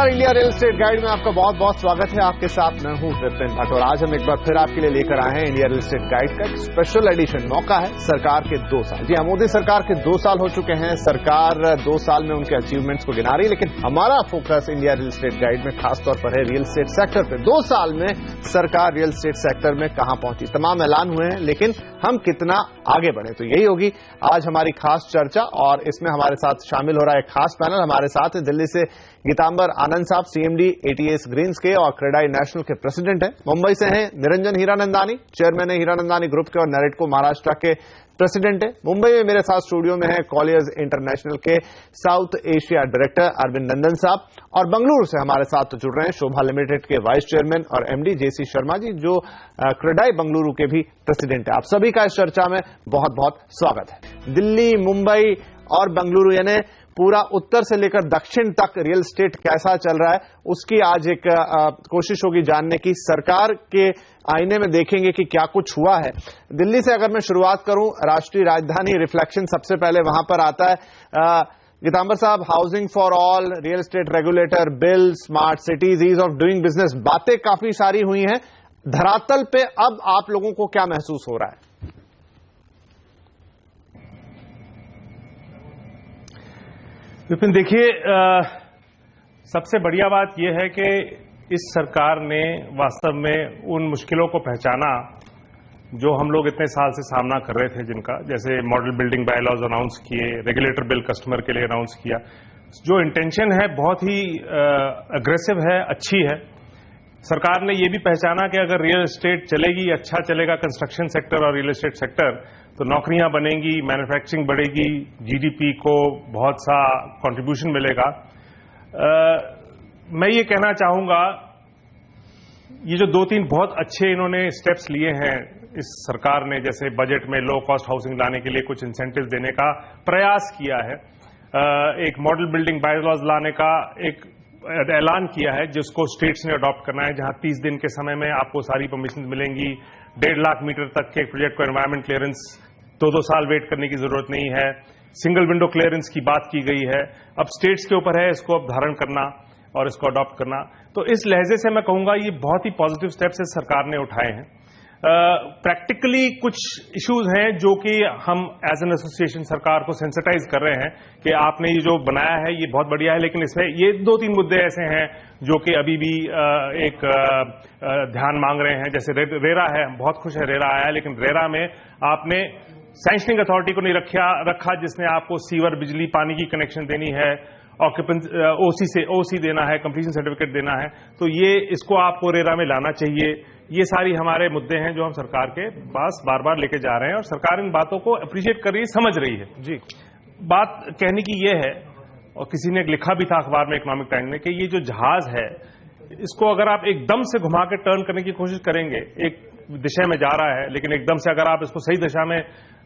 नमस्कार, India real estate guide में आपका बहुत बहुत स्वागत है। आपके साथ मैं हूं विपिन भट्ट और आज हम एक बार फिर आपके लिए लेकर आए हैं इंडिया रियल एस्टेट गाइड का एक स्पेशल एडिशन। मौका है सरकार के 2 साल। जी हाँ, मोदी सरकार के 2 साल हो चुके हैं। सरकार 2 साल में उनके अचीवमेंट्स को गिना रही है, लेकिन हमारा focus India real estate guide में खासतौर पर है रियल एस्टेट सेक्टर पे। 2 साल में सरकार रियल एस्टेट सेक्टर में कहां पहुंची, तमाम ऐलान हुए हैं, लेकिन हम कितना आगे बढ़े, तो यही होगी आज हमारी खास चर्चा। और इसमें हमारे साथ शामिल हो रहा है एक खास पैनल। हमारे साथ है दिल्ली से गीतांबर आनंद साहब, सीएमडी एटीएस ग्रीन्स के और क्रेडाई नेशनल के प्रेसिडेंट हैं। मुंबई से हैं निरंजन हीरानंदानी, चेयरमैन है हीरानंदानी ग्रुप के और नरेटको महाराष्ट्र के प्रेसिडेंट है। मुंबई में मेरे साथ स्टूडियो में है कॉलियर्स इंटरनेशनल के साउथ एशिया डायरेक्टर अरविंद नंदन साहब, और बंगलुरु से हमारे साथ जुड़ रहे हैं शोभा लिमिटेड के वाइस चेयरमैन और एमडी जेसी शर्मा जी, जो क्रेडाई बंगलुरु के भी प्रेसिडेंट है। आप सभी का इस चर्चा में बहुत बहुत स्वागत है। दिल्ली, मुंबई और बंगलुरु यानी पूरा उत्तर से लेकर दक्षिण तक रियल एस्टेट कैसा चल रहा है, उसकी आज एक कोशिश होगी जानने की। सरकार के आईने में देखेंगे कि क्या कुछ हुआ है। दिल्ली से अगर मैं शुरुआत करूं, राष्ट्रीय राजधानी रिफ्लेक्शन सबसे पहले वहां पर आता है। गीतांबर साहब, housing for all, real estate regulator bill, smart cities, ease of doing business, बातें काफी सारी हुई हैं। धरातल पे अब आप लोगों को क्या महसूस हो रहा है? विपिन, देखिए, सबसे बढ़िया बात यह है कि इस सरकार ने वास्तव में उन मुश्किलों को पहचाना जो हम लोग इतने साल से सामना कर रहे थे, जिनका जैसे मॉडल बिल्डिंग बायलॉज अनाउंस किए, रेगुलेटर बिल कस्टमर के लिए अनाउंस किया। जो इंटेंशन है बहुत ही अग्रेसिव है, अच्छी है। सरकार ने यह भी पहचाना कि अगर रियल एस्टेट चलेगी, अच्छा चलेगा कंस्ट्रक्शन सेक्टर और रियल एस्टेट सेक्टर, तो नौकरियां बनेंगी, मैन्युफैक्चरिंग बढ़ेगी, जीडीपी को बहुत सा कंट्रीब्यूशन मिलेगा। मैं ये कहना चाहूंगा, ये जो 2-3 बहुत अच्छे इन्होंने स्टेप्स लिए हैं इस सरकार ने, जैसे बजट में लो कॉस्ट हाउसिंग लाने के लिए कुछ इंसेंटिव देने का प्रयास किया है, एक मॉडल बिल्डिंग बायलॉज लाने का एक ऐलान किया है जिसको स्टेट्स ने अडॉप्ट करना है, जहां 30 दिन के समय में आपको सारी परमिशन मिलेंगी। 1.5 लाख मीटर तक के प्रोजेक्ट को एनवायरमेंट क्लियरेंस 2-2 साल वेट करने की जरूरत नहीं है। सिंगल विंडो क्लियरेंस की बात की गई है। अब स्टेट्स के ऊपर है इसको अब धारण करना और इसको अडॉप्ट करना। तो इस लहजे से मैं कहूंगा ये बहुत ही पॉजिटिव स्टेप्स इस सरकार ने उठाए हैं। प्रैक्टिकली कुछ इश्यूज हैं जो कि हम एज एन एसोसिएशन सरकार को सेंसिटाइज कर रहे हैं कि आपने ये जो बनाया है ये बहुत बढ़िया है, लेकिन इसमें ये 2-3 मुद्दे ऐसे हैं जो कि अभी भी एक ध्यान मांग रहे हैं। जैसे रेरा है, हम बहुत खुश है रेरा आया है, लेकिन रेरा में आपने सैंक्शनिंग अथॉरिटी को नहीं रखा जिसने आपको सीवर, बिजली, पानी की कनेक्शन देनी है, ओसी देना है, कंप्लीशन सर्टिफिकेट देना है। तो ये इसको आपको रेरा में लाना चाहिए। ये सारी हमारे मुद्दे हैं जो हम सरकार के पास बार बार लेके जा रहे हैं और सरकार इन बातों को अप्रिशिएट कर रही है, समझ रही है। जी, बात कहने की ये है, और किसी ने लिखा भी था अखबार में, इकोनॉमिक टाइम्स में, कि ये जो जहाज है इसको अगर आप एकदम से घुमा के टर्न करने की कोशिश करेंगे, एक दिशा में जा रहा है, लेकिन एकदम से अगर आप इसको सही दिशा में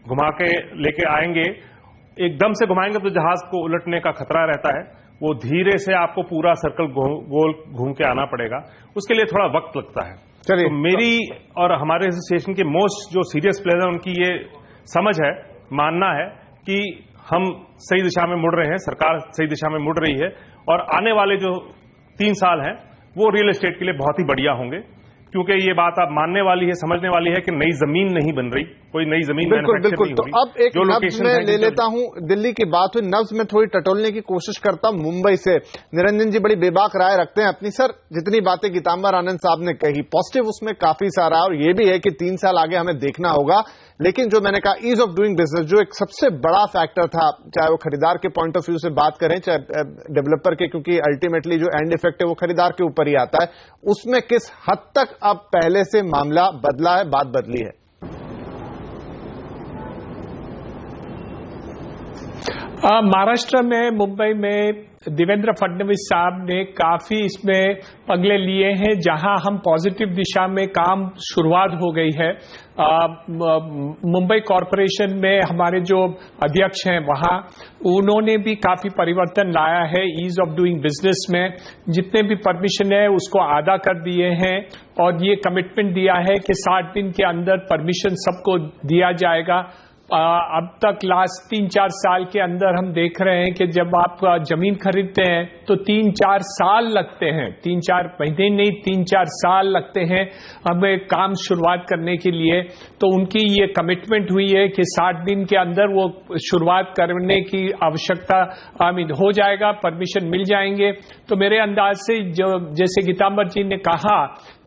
घुमा के लेके आएंगे, एकदम से घुमाएंगे तो जहाज को उलटने का खतरा रहता है। वो धीरे से आपको पूरा सर्कल गोल घूम के आना पड़ेगा, उसके लिए थोड़ा वक्त लगता है। तो मेरी और हमारे एसोसिएशन के मोस्ट जो सीरियस प्लेयर हैं उनकी ये समझ है, मानना है कि हम सही दिशा में मुड़ रहे हैं, सरकार सही दिशा में मुड़ रही है, और आने वाले जो 3 साल हैं वो रियल एस्टेट के लिए बहुत ही बढ़िया होंगे, क्योंकि ये बात आप मानने वाली है, समझने वाली है कि नई जमीन नहीं बन रही, कोई नई जमीन बिल्कुल। तो अब एक नब्ज में ले लेता हूं, दिल्ली की बात हुई, नब्ज में थोड़ी टटोलने की कोशिश करता हूं मुंबई से। निरंजन जी बड़ी बेबाक राय रखते हैं अपनी। सर, जितनी बातें गीतांबर आनंद साहब ने कही, पॉजिटिव उसमें काफी सारा, और ये भी है कि 3 साल आगे हमें देखना होगा। लेकिन जो मैंने कहा ईज ऑफ डूइंग बिजनेस, जो एक सबसे बड़ा फैक्टर था, चाहे वो खरीदार के पॉइंट ऑफ व्यू से बात करें, चाहे डेवलपर के, क्योंकि अल्टीमेटली जो एंड इफेक्ट है वो खरीदार के ऊपर ही आता है, उसमें किस हद तक अब पहले से मामला बदला है, बात बदली है? महाराष्ट्र में, मुंबई में देवेंद्र फडणवीस साहब ने काफी इसमें पगले लिए हैं, जहां हम पॉजिटिव दिशा में काम शुरुआत हो गई है। मुंबई कॉरपोरेशन में हमारे जो अध्यक्ष हैं वहां, उन्होंने भी काफी परिवर्तन लाया है ईज ऑफ डूइंग बिजनेस में। जितने भी परमिशन है उसको आधा कर दिए हैं, और ये कमिटमेंट दिया है कि 60 दिन के अंदर परमिशन सबको दिया जाएगा। अब तक लास्ट 3-4 साल के अंदर हम देख रहे हैं कि जब आप जमीन खरीदते हैं तो 3-4 साल लगते हैं, 3-4 महीने नहीं 3-4 साल लगते हैं हमें काम शुरुआत करने के लिए। तो उनकी ये कमिटमेंट हुई है कि 60 दिन के अंदर वो शुरुआत करने की आवश्यकता हो जाएगा, परमिशन मिल जाएंगे। तो मेरे अंदाज से जो जैसे गीतांबर जी ने कहा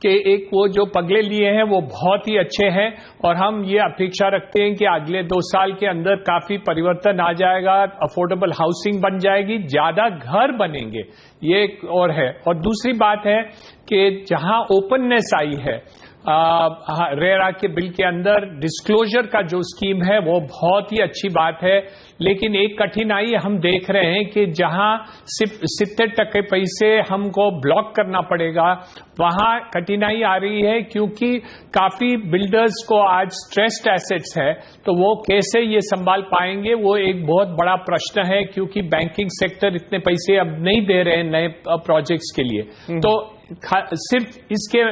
कि एक वो जो पगले लिए हैं वो बहुत ही अच्छे हैं और हम ये अपेक्षा रखते हैं कि अगले 2 साल के अंदर काफी परिवर्तन आ जाएगा, अफोर्डेबल हाउसिंग बन जाएगी, ज्यादा घर बनेंगे, ये एक और है। और दूसरी बात है कि जहां ओपननेस आई है रेरा के बिल के अंदर, डिस्क्लोजर का जो स्कीम है वो बहुत ही अच्छी बात है। लेकिन एक कठिनाई हम देख रहे हैं कि जहां सिर्फ 70% पैसे हमको ब्लॉक करना पड़ेगा, वहां कठिनाई आ रही है क्योंकि काफी बिल्डर्स को आज स्ट्रेस्ड एसेट्स है, तो वो कैसे ये संभाल पाएंगे, वो एक बहुत बड़ा प्रश्न है क्योंकि बैंकिंग सेक्टर इतने पैसे अब नहीं दे रहे हैं नए प्रोजेक्ट्स के लिए। तो सिर्फ इसके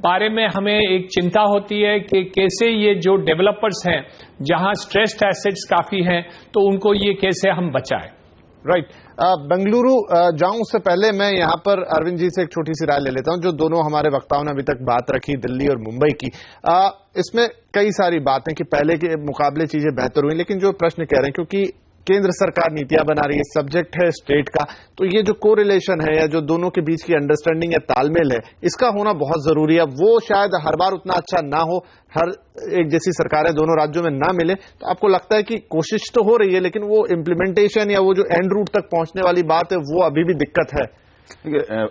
बारे में हमें एक चिंता होती है कि कैसे ये जो डेवलपर्स हैं जहां स्ट्रेस्ड एसेट्स काफी हैं तो उनको ये कैसे हम बचाएं। राइट। बेंगलुरु जाऊं उससे पहले मैं यहां पर अरविंद जी से एक छोटी सी राय ले लेता हूं, जो दोनों हमारे वक्ताओं ने अभी तक बात रखी दिल्ली और मुंबई की। इसमें कई सारी बातें कि पहले के मुकाबले चीजें बेहतर हुई, लेकिन जो प्रश्न कह रहे हैं क्योंकि केंद्र सरकार नीतियां बना रही है, सब्जेक्ट है स्टेट का, तो ये जो कोरिलेशन है या जो दोनों के बीच की अंडरस्टैंडिंग या तालमेल है, इसका होना बहुत जरूरी है। वो शायद हर बार उतना अच्छा ना हो, हर एक जैसी सरकारें दोनों राज्यों में ना मिले। तो आपको लगता है कि कोशिश तो हो रही है लेकिन वो इम्प्लीमेंटेशन या वो जो एंड रूट तक पहुंचने वाली बात है वो अभी भी दिक्कत है?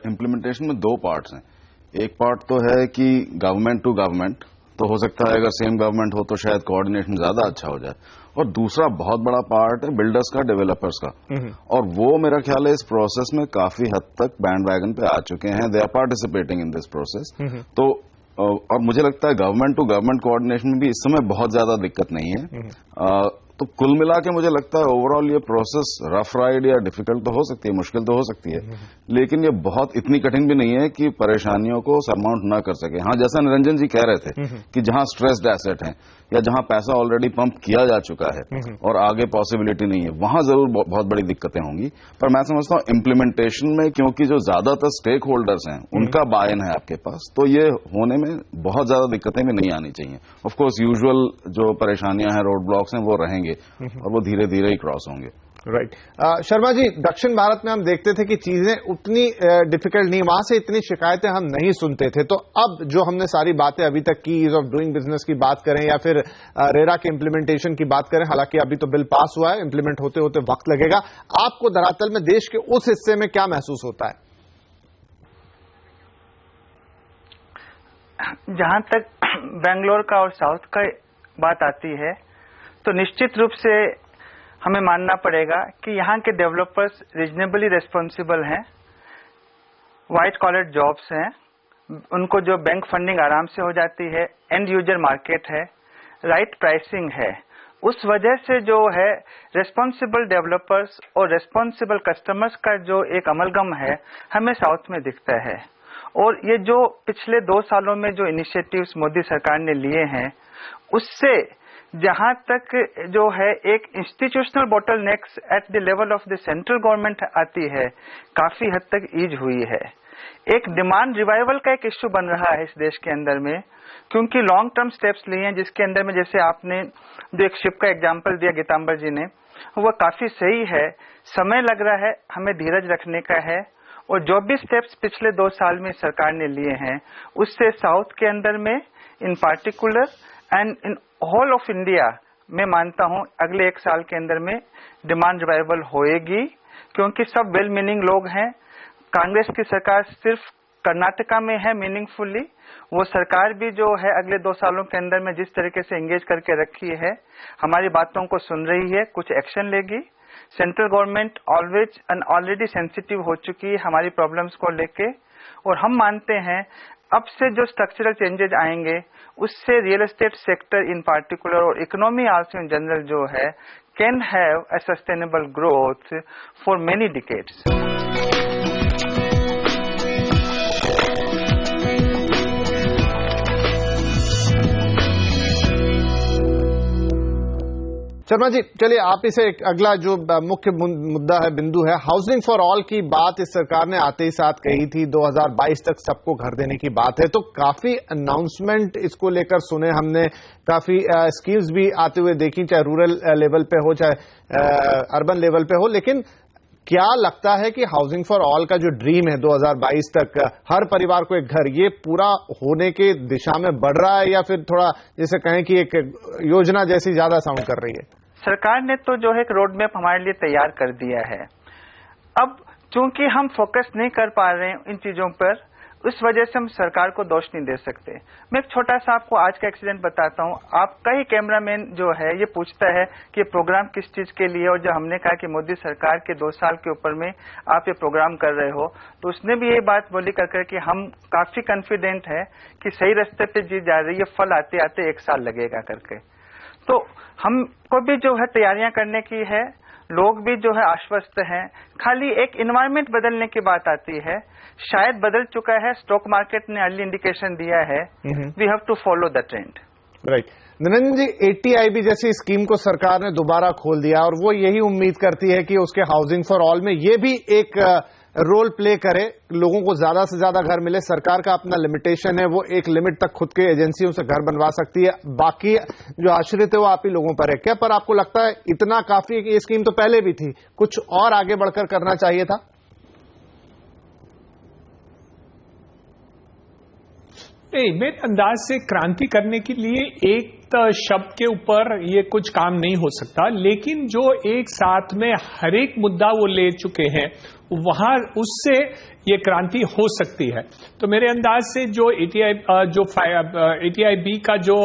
इम्प्लीमेंटेशन में 2 पार्ट्स हैं। एक पार्ट तो है कि गवर्नमेंट टू गवर्नमेंट, तो हो सकता है अगर सेम गवर्नमेंट हो तो शायद कोऑर्डिनेशन ज्यादा अच्छा हो जाए। और दूसरा बहुत बड़ा पार्ट है बिल्डर्स का, डेवलपर्स का, और वो मेरा ख्याल है इस प्रोसेस में काफी हद तक बैंड वैगन पे आ चुके हैं। They are participating in this process. तो और मुझे लगता है गवर्नमेंट टू गवर्नमेंट कोऑर्डिनेशन में भी इस समय बहुत ज्यादा दिक्कत नहीं है। तो कुल मिला के मुझे लगता है ओवरऑल ये प्रोसेस रफ राइड या डिफिकल्ट तो हो सकती है, मुश्किल तो हो सकती है, लेकिन ये बहुत इतनी कठिन भी नहीं है कि परेशानियों को सरमाउंट ना कर सके। हाँ, जैसा निरंजन जी कह रहे थे कि जहां स्ट्रेस्ड एसेट हैं या जहां पैसा ऑलरेडी पंप किया जा चुका है और आगे पॉसिबिलिटी नहीं है, वहां जरूर बहुत बड़ी दिक्कतें होंगी। पर मैं समझता हूं इम्प्लीमेंटेशन में, क्योंकि जो ज्यादातर स्टेक होल्डर्स हैं उनका बायन है आपके पास, तो ये होने में बहुत ज्यादा दिक्कतें भी नहीं आनी चाहिए। ऑफकोर्स यूजुअल जो परेशानियां हैं, रोड ब्लॉक्स हैं, वो रहेंगे और वो धीरे धीरे ही क्रॉस होंगे। राइट। शर्मा जी, दक्षिण भारत में हम देखते थे कि चीजें उतनी डिफिकल्ट नहीं, वहां से इतनी शिकायतें हम नहीं सुनते थे। तो अब जो हमने सारी बातें अभी तक की, ईज ऑफ डूइंग बिजनेस की बात करें या फिर रेरा के इम्प्लीमेंटेशन की बात करें, हालांकि अभी तो बिल पास हुआ है, इम्प्लीमेंट होते होते वक्त लगेगा, आपको धरातल में देश के उस हिस्से में क्या महसूस होता है? जहां तक बेंगलोर का और साउथ का बात आती है तो निश्चित रूप से हमें मानना पड़ेगा कि यहाँ के डेवलपर्स रीजनेबली रिस्पॉन्सिबल हैं, व्हाइट कॉलर जॉब्स हैं, उनको जो बैंक फंडिंग आराम से हो जाती है, एंड यूजर मार्केट है, राइट प्राइसिंग है। उस वजह से जो है रिस्पॉन्सिबल डेवलपर्स और रिस्पॉन्सिबल कस्टमर्स का जो एक अमलगम है हमें साउथ में दिखता है। और ये जो पिछले 2 सालों में जो इनिशिएटिव्स मोदी सरकार ने लिए हैं, उससे जहां तक जो है एक institutional bottlenecks at the level of the central government आती है, काफी हद तक ईज हुई है। एक डिमांड रिवाइवल का एक इश्यू बन रहा है इस देश के अंदर में, क्योंकि लॉन्ग टर्म स्टेप्स लिए हैं, जिसके अंदर में जैसे आपने जो एक शिप का एग्जांपल दिया गीतांबर जी ने, वह काफी सही है। समय लग रहा है, हमें धीरज रखने का है, और जो भी स्टेप्स पिछले 2 साल में सरकार ने लिए हैं उससे साउथ के अंदर में in particular and in whole of India मैं मानता हूं अगले 1 साल के अंदर में डिमांड रिवाइवल होएगी, क्योंकि सब वेल मीनिंग लोग हैं। कांग्रेस की सरकार सिर्फ कर्नाटका में है मीनिंगफुली, वो सरकार भी जो है अगले 2 सालों के अंदर में जिस तरीके से एंगेज करके रखी है, हमारी बातों को सुन रही है, कुछ एक्शन लेगी। Central government always and already sensitive हो चुकी है हमारी प्रॉब्लम्स को लेके, और हम मानते हैं अब से जो स्ट्रक्चरल चेंजेस आएंगे उससे real estate sector in particular और इकोनॉमी आल्सो इन जनरल जो है can have a sustainable growth for many decades. Sharma ji, चलिए आप इसे एक अगला जो मुख्य मुद्दा है, बिंदु है, हाउसिंग फॉर ऑल की बात इस सरकार ने आते ही साथ कही थी। 2022 तक सबको घर देने की बात है, तो काफी अनाउंसमेंट इसको लेकर सुने हमने, काफी स्कीम्स भी आते हुए देखी, चाहे रूरल लेवल पे हो चाहे अर्बन लेवल पे हो। लेकिन क्या लगता है कि हाउसिंग फॉर ऑल का जो ड्रीम है 2022 तक हर परिवार को एक घर, ये पूरा होने के दिशा में बढ़ रहा है या फिर थोड़ा जैसे कहें कि एक योजना जैसी ज्यादा साउंड कर रही है? सरकार ने तो जो है एक रोड मैप हमारे लिए तैयार कर दिया है। अब चूंकि हम फोकस नहीं कर पा रहे हैं इन चीजों पर, उस वजह से हम सरकार को दोष नहीं दे सकते। मैं एक छोटा सा आपको आज का एक्सीडेंट बताता हूँ। आपका ही कैमरामैन जो है ये पूछता है कि ये प्रोग्राम किस चीज के लिए, और जब हमने कहा कि मोदी सरकार के 2 साल के ऊपर में आप ये प्रोग्राम कर रहे हो, तो उसने भी ये बात बोली कर कि हम काफी कॉन्फिडेंट है कि सही रास्ते पे जी जा रही है, फल आते आते 1 साल लगेगा करके। तो हमको भी जो है तैयारियां करने की है, लोग भी जो है आश्वस्त हैं। खाली एक एनवायरनमेंट बदलने की बात आती है, शायद बदल चुका है, स्टॉक मार्केट ने अर्ली इंडिकेशन दिया है। We have to follow the trend. Right. Niranjan ji, ATIB जैसी स्कीम को सरकार ने दोबारा खोल दिया और वो यही उम्मीद करती है कि उसके हाउसिंग फॉर ऑल में ये भी एक रोल प्ले करे, लोगों को ज्यादा से ज्यादा घर मिले। सरकार का अपना लिमिटेशन है, वो एक लिमिट तक खुद के एजेंसियों से घर बनवा सकती है, बाकी जो आश्रित है वो आप ही लोगों पर है। क्या पर आपको लगता है इतना काफी है कि ये स्कीम तो पहले भी थी, कुछ और आगे बढ़कर करना चाहिए था? नहीं, मेरे अंदाज से क्रांति करने के लिए एक शब्द के ऊपर ये कुछ काम नहीं हो सकता, लेकिन जो एक साथ में हर एक मुद्दा वो ले चुके हैं वहां उससे ये क्रांति हो सकती है। तो मेरे अंदाज से जो ATIB का जो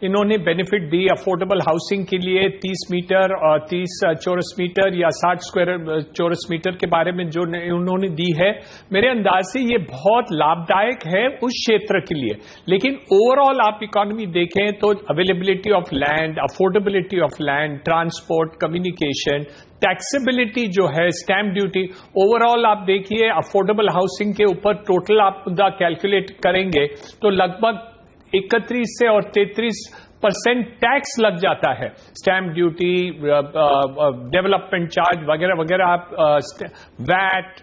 इन्होंने बेनिफिट दी अफोर्डेबल हाउसिंग के लिए 30 मीटर और 30 चौरस मीटर या 60 स्क्वायर चौरस मीटर के बारे में जो उन्होंने दी है, मेरे अंदाज से ये बहुत लाभदायक है उस क्षेत्र के लिए। लेकिन ओवरऑल आप इकोनॉमी देखें तो availability of land, affordability of land, transport, communication, taxability जो है, स्टैंप ड्यूटी, ओवरऑल आप देखिए अफोर्डेबल हाउसिंग के ऊपर टोटल आप मुद्दा कैलकुलेट करेंगे तो लगभग 31 से और 33% टैक्स लग जाता है। स्टैंप ड्यूटी, डेवलपमेंट चार्ज वगैरह वगैरह, आप वैट,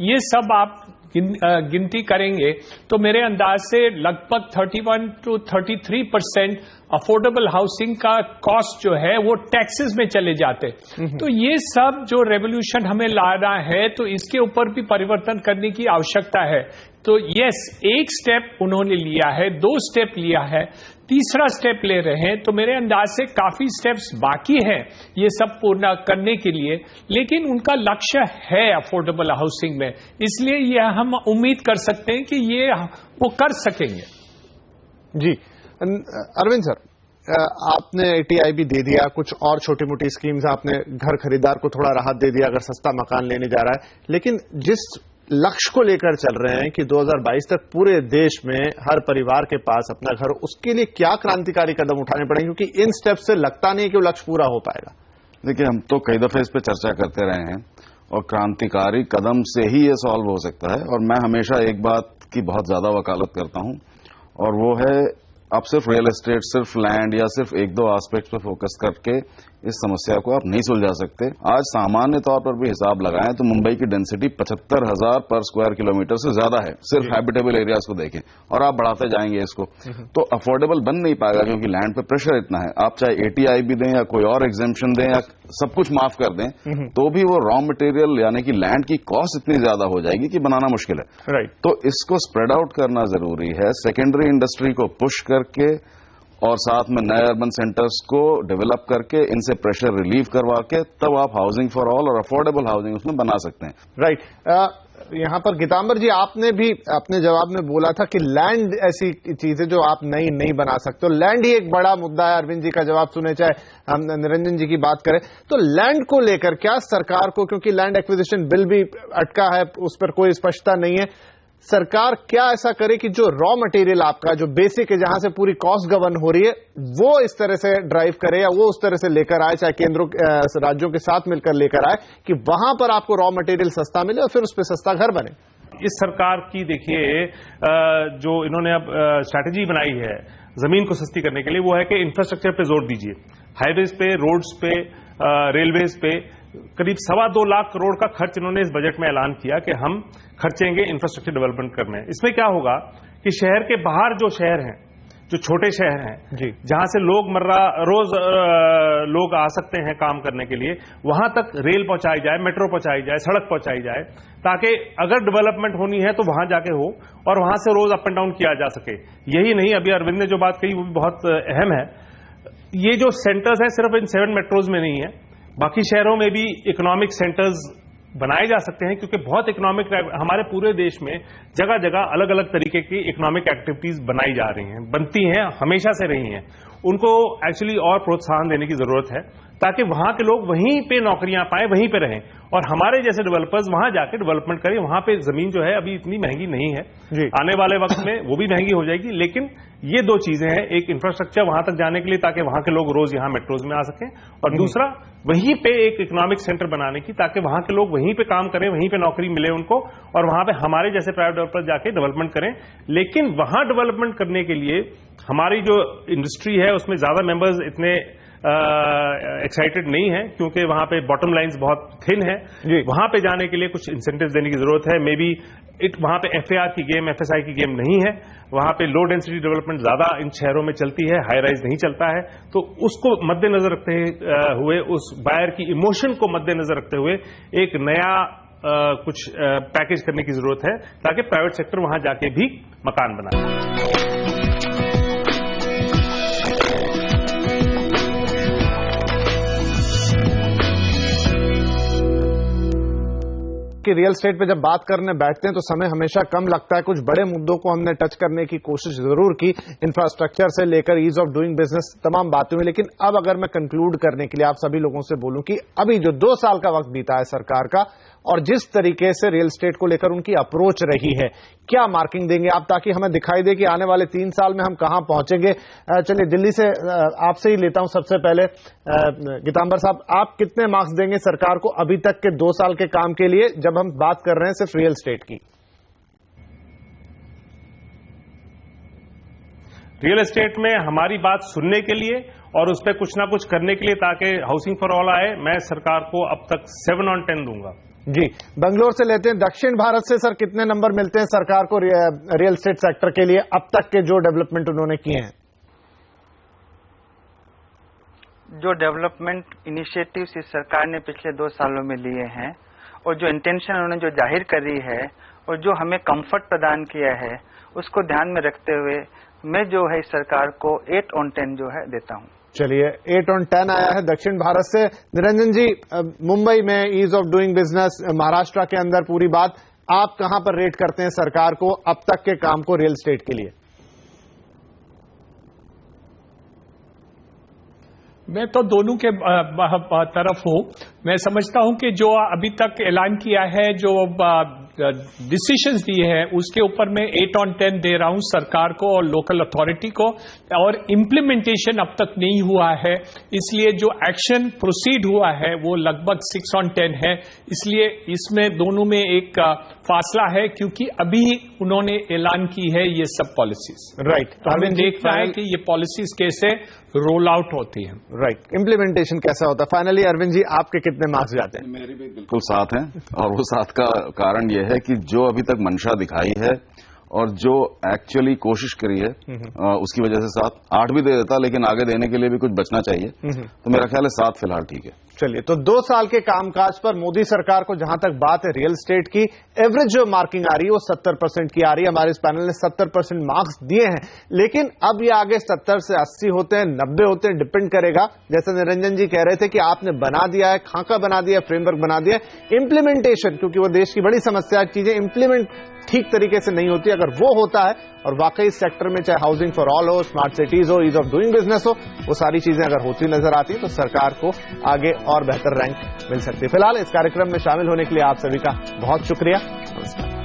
ये सब आप गिनती करेंगे तो मेरे अंदाज से लगभग 31 to 33% अफोर्डेबल हाउसिंग का कॉस्ट जो है वो टैक्सेस में चले जाते। तो ये सब जो रेवोल्यूशन हमें लाना है तो इसके ऊपर भी परिवर्तन करने की आवश्यकता है। तो यस, एक स्टेप उन्होंने लिया है, 2 स्टेप लिया है, तीसरा स्टेप ले रहे हैं, तो मेरे अंदाज से काफी स्टेप्स बाकी हैं ये सब पूर्ण करने के लिए, लेकिन उनका लक्ष्य है अफोर्डेबल हाउसिंग में, इसलिए यह हम उम्मीद कर सकते हैं कि ये वो कर सकेंगे। जी अरविंद सर, आपने ATIB दे दिया, कुछ और छोटी मोटी स्कीम्स आपने घर खरीदार को थोड़ा राहत दे दिया अगर सस्ता मकान लेने जा रहा है, लेकिन जिस लक्ष्य को लेकर चल रहे हैं कि 2022 तक पूरे देश में हर परिवार के पास अपना घर, उसके लिए क्या क्रांतिकारी कदम उठाने पड़ेंगे? क्योंकि इन स्टेप से लगता नहीं कि वो लक्ष्य पूरा हो पाएगा। देखिए, हम तो कई दफे इस पे चर्चा करते रहे हैं और क्रांतिकारी कदम से ही ये सॉल्व हो सकता है। और मैं हमेशा एक बात की बहुत ज्यादा वकालत करता हूं और वो है, आप सिर्फ रियल एस्टेट, सिर्फ लैंड या सिर्फ 1-2 एस्पेक्ट पे फोकस करके इस समस्या को आप नहीं सुलझा सकते। आज सामान्य तौर पर भी हिसाब लगाएं तो मुंबई की डेंसिटी 75,000 पर स्क्वायर किलोमीटर से ज्यादा है, सिर्फ हैबिटेबल एरियाज को देखें, और आप बढ़ाते जाएंगे इसको तो अफोर्डेबल बन नहीं पाएगा क्योंकि लैंड पे प्रेशर इतना है। आप चाहे ATIB दें या कोई और एग्जेम्पशन दें या सब कुछ माफ कर दें तो भी वो रॉ मटेरियल यानी कि लैंड की कॉस्ट इतनी ज्यादा हो जाएगी कि बनाना मुश्किल है। राइट। तो इसको स्प्रेड आउट करना जरूरी है, सेकेंडरी इंडस्ट्री को पुश करके और साथ में नए अर्बन सेंटर्स को डेवलप करके इनसे प्रेशर रिलीव करवा के तब आप हाउसिंग फॉर ऑल और अफोर्डेबल हाउसिंग उसमें बना सकते हैं। राइट। यहां पर गीतांबर जी, आपने भी अपने जवाब में बोला था कि लैंड ऐसी चीज है जो आप नहीं बना सकते, तो लैंड ही एक बड़ा मुद्दा है। अरविंद जी का जवाब सुने चाहे हम निरंजन जी की बात करें, तो लैंड को लेकर क्या सरकार को, क्योंकि लैंड एक्विजिशन बिल भी अटका है, उस पर कोई स्पष्टता नहीं है, सरकार क्या ऐसा करे कि जो रॉ मटेरियल आपका जो बेसिक है, जहां से पूरी कॉस्ट गवर्न हो रही है, वो इस तरह से ड्राइव करे या वो उस तरह से लेकर आए, चाहे केंद्रों राज्यों के साथ मिलकर लेकर आए कि वहां पर आपको रॉ मटेरियल सस्ता मिले और फिर उस पर सस्ता घर बने? इस सरकार की देखिए जो इन्होंने अब स्ट्रैटेजी बनाई है जमीन को सस्ती करने के लिए, वो है कि इंफ्रास्ट्रक्चर पे जोर दीजिए। हाईवेज पे, रोड्स पे, रेलवेज पे करीब 2.25 लाख करोड़ का खर्च इन्होंने इस बजट में ऐलान किया कि हम खर्चेंगे इंफ्रास्ट्रक्चर डेवलपमेंट करने। इसमें क्या होगा कि शहर के बाहर जो शहर हैं, जो छोटे शहर हैं जी, जहां से लोग रोज लोग आ सकते हैं काम करने के लिए, वहां तक रेल पहुंचाई जाए, मेट्रो पहुंचाई जाए, सड़क पहुंचाई जाए, ताकि अगर डेवलपमेंट होनी है तो वहां जाके हो और वहां से रोज अप एंड डाउन किया जा सके। यही नहीं, अभी अरविंद ने जो बात कही वो भी बहुत अहम है। ये जो सेंटर्स हैं सिर्फ इन 7 मेट्रोज में नहीं है, बाकी शहरों में भी इकोनॉमिक सेंटर्स बनाए जा सकते हैं, क्योंकि बहुत इकोनॉमिक हमारे पूरे देश में जगह जगह अलग अलग तरीके की इकोनॉमिक एक्टिविटीज बनाई जा रही हैं, बनती हैं, हमेशा से रही हैं। उनको एक्चुअली और प्रोत्साहन देने की जरूरत है ताकि वहां के लोग वहीं पे नौकरियां पाएं, वहीं पे रहें और हमारे जैसे डेवलपर्स वहां जाके डेवलपमेंट करें। वहां पे जमीन जो है अभी इतनी महंगी नहीं है, आने वाले वक्त में वो भी महंगी हो जाएगी। लेकिन ये 2 चीजें हैं, एक इंफ्रास्ट्रक्चर वहां तक जाने के लिए ताकि वहां के लोग रोज यहां मेट्रोज में आ सकें, और दूसरा वहीं पे एक इकोनॉमिक सेंटर बनाने की, ताकि वहां के लोग वहीं पे काम करें, वहीं पे नौकरी मिले उनको और वहां पे हमारे जैसे प्राइवेट डेवलपर्स जाके डेवलपमेंट करें। लेकिन वहां डेवलपमेंट करने के लिए हमारी जो इंडस्ट्री है उसमें ज्यादा मेंबर्स इतने एक्साइटेड नहीं है, क्योंकि वहां पे बॉटम लाइंस बहुत थिन है। वहां पे जाने के लिए कुछ इंसेंटिव्स देने की जरूरत है। मे बी वहां पे FAR की गेम, FSI की गेम नहीं है। वहां पे लो डेंसिटी डेवलपमेंट ज्यादा इन शहरों में चलती है, हाई राइज नहीं चलता है। तो उसको मद्देनजर रखते हुए, उस बायर की इमोशन को मद्देनजर रखते हुए एक नया कुछ पैकेज करने की जरूरत है, ताकि प्राइवेट सेक्टर वहां जाके भी मकान बनाए। कि रियल एस्टेट पे जब बात करने बैठते हैं तो समय हमेशा कम लगता है। कुछ बड़े मुद्दों को हमने टच करने की कोशिश जरूर की, इंफ्रास्ट्रक्चर से लेकर ईज ऑफ डूइंग बिजनेस, तमाम बातों में। लेकिन अब अगर मैं कंक्लूड करने के लिए आप सभी लोगों से बोलूं कि अभी जो 2 साल का वक्त बीता है सरकार का, और जिस तरीके से रियल एस्टेट को लेकर उनकी अप्रोच रही है, क्या मार्किंग देंगे आप, ताकि हमें दिखाई दे कि आने वाले 3 साल में हम कहां पहुंचेंगे? चलिए दिल्ली से आपसे ही लेता हूं सबसे पहले। गीतांबर साहब, आप कितने मार्क्स देंगे सरकार को अभी तक के 2 साल के काम के लिए, जब हम बात कर रहे हैं सिर्फ रियल एस्टेट की? रियल एस्टेट में हमारी बात सुनने के लिए और उस पर कुछ ना कुछ करने के लिए, ताकि हाउसिंग फॉर ऑल आए, मैं सरकार को अब तक 7 on 10 दूंगा। जी, बंगलोर से लेते हैं। दक्षिण भारत से सर कितने नंबर मिलते हैं सरकार को रियल एस्टेट सेक्टर के लिए, अब तक के जो डेवलपमेंट उन्होंने किए हैं? जो डेवलपमेंट इनिशिएटिव्स इस सरकार ने पिछले 2 सालों में लिए हैं और जो इंटेंशन उन्होंने जो जाहिर करी है और जो हमें कंफर्ट प्रदान किया है, उसको ध्यान में रखते हुए मैं जो है इस सरकार को 8 on 10 जो है देता हूं। चलिए, 8 on 10 आया है दक्षिण भारत से। निरंजन जी, मुंबई में ease of doing business, Maharashtra के अंदर पूरी बात, आप कहां पर रेट करते हैं सरकार को अब तक के काम को रियल एस्टेट के लिए? मैं तो दोनों के तरफ हूं। मैं समझता हूं कि जो अभी तक ऐलान किया है, जो डिसीजंस दिए हैं, उसके ऊपर मैं 8 on 10 दे रहा हूं सरकार को और लोकल अथॉरिटी को। और इम्प्लीमेंटेशन अब तक नहीं हुआ है, इसलिए जो एक्शन प्रोसीड हुआ है वो लगभग 6 on 10 है। इसलिए इसमें दोनों में एक फासला है, क्योंकि अभी उन्होंने ऐलान की है ये सब पॉलिसीज। राइट, हमें देखना है कि ये पॉलिसीज कैसे रोल आउट होती है। राइट, इम्प्लीमेंटेशन कैसा होता है। फाइनली अरविंद जी, आपके कितने मार्क्स जाते हैं? मेरे भी बिल्कुल साथ हैं, और वो साथ का कारण यह है कि जो अभी तक मंशा दिखाई है और जो एक्चुअली कोशिश करी है, उसकी वजह से 7, 8 भी दे देता, लेकिन आगे देने के लिए भी कुछ बचना चाहिए। तो मेरा ख्याल है 7 फिलहाल ठीक है। चलिए, तो 2 साल के कामकाज पर मोदी सरकार को जहां तक बात है रियल एस्टेट की, एवरेज जो मार्किंग आ रही है वो 70% की आ रही है। हमारे इस पैनल ने 70% मार्क्स दिए हैं, लेकिन अब ये आगे 70 से 80 होते हैं, 90 होते हैं, डिपेंड करेगा। जैसे निरंजन जी कह रहे थे कि आपने बना दिया है, खाका बना दिया, फ्रेमवर्क बना दिया, इम्प्लीमेंटेशन, क्योंकि वो देश की बड़ी समस्या है, चीजें इम्प्लीमेंट ठीक तरीके से नहीं होती। अगर वो होता है और वाकई इस सेक्टर में चाहे हाउसिंग फॉर ऑल हो, स्मार्ट सिटीज हो, ईज ऑफ डूइंग बिजनेस हो, वो सारी चीजें अगर होती नजर आती है तो सरकार को आगे और बेहतर रैंक मिल सकती है। फिलहाल इस कार्यक्रम में शामिल होने के लिए आप सभी का बहुत शुक्रिया। नमस्कार।